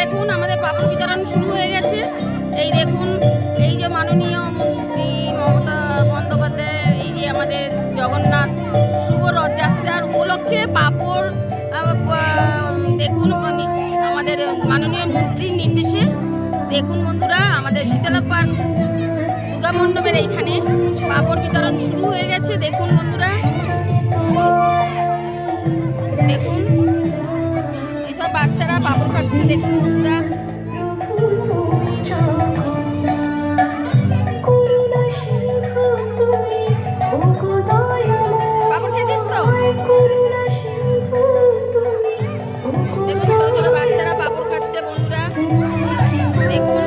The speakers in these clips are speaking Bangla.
দেখুন আমাদের পাপড় বিতরণ শুরু হয়ে গেছে। এই দেখুন, এই যে মাননীয় মন্ত্রী মমতা বন্দ্যোপাধ্যায়, এই যে আমাদের জগন্নাথ শুভ রথযাত্রার উপলক্ষে পাপড় দেখুন আমাদের মাননীয় মন্ত্রীর নির্দেশে। দেখুন বন্ধুরা, আমাদের শীতলাপাড় দুর্গা মণ্ডপের এইখানে পাপড় বিতরণ শুরু হয়ে গেছে। দেখুন বন্ধুরা, দেখুন এইসব বাচ্চারা পাপড় খাচ্ছে। দেখুন বন্ধুরা, পাপড় খেয়েছিস তো? দেখুন ছোট ছোট বাচ্চারা পাপড় খাচ্ছে বন্ধুরা। দেখুন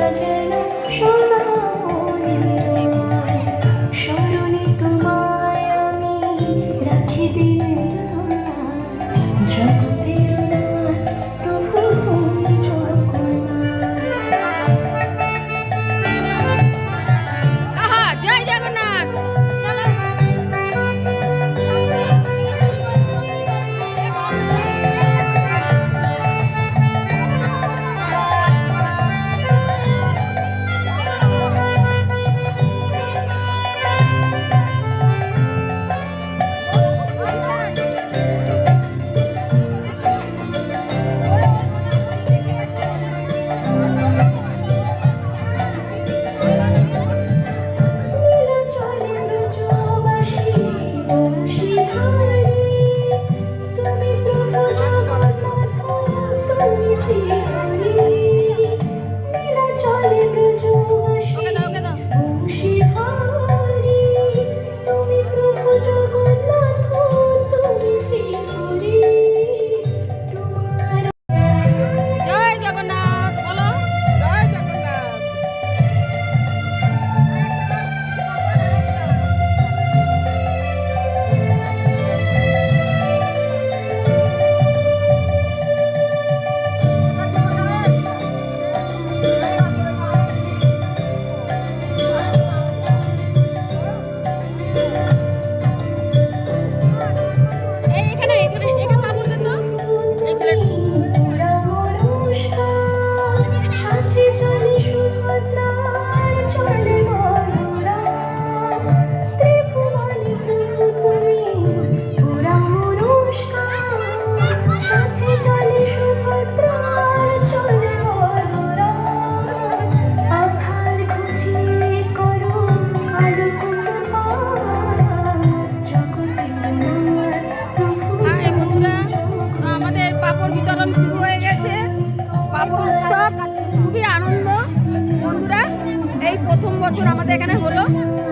প্রথম বছর আমাদের এখানে হলো।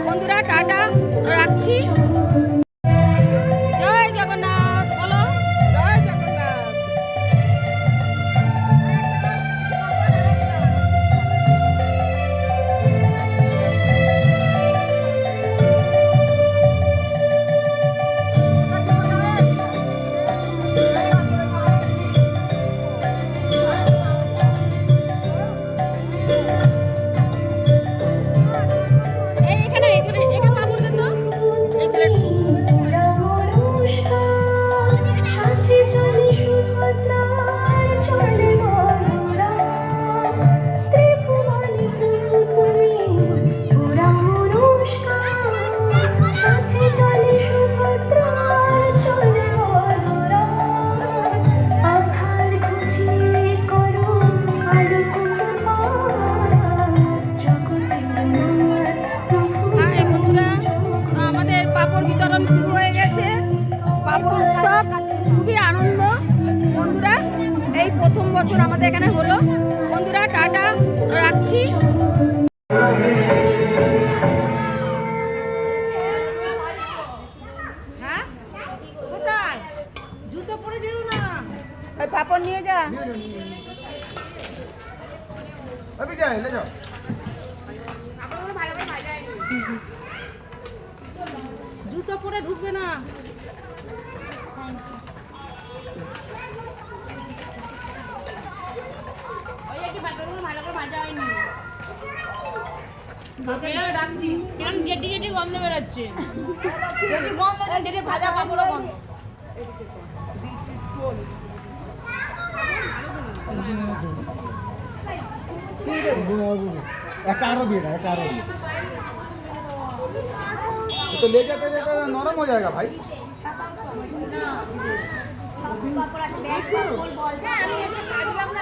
বন্ধুরা টাটা, রাখছি। জয় জগন্নাথ, বলো জয় জগন্নাথ। শুরু হয়ে গেছে পাপড় উৎসব, খুবই আনন্দ। বন্ধুরা এই প্রথম বছর আমাদের এখানে হলো। বন্ধুরা টাটা, রাখছি। হ্যাঁ কোথায় জুতো পরে যেও না, ওই পাপড় নিয়ে যা। জুতো পরে ঢুকবে না। গন্ধ বেরোচ্ছে, ভাজা পাপড় গন্ধ। একটা আরো দিয়ে দাও, একটা আরো দিয়ে। তো লেজাতে যেটা নরম হয়ে যায়গা ভাই। হ্যাঁ, আমি এসে কাজলাম না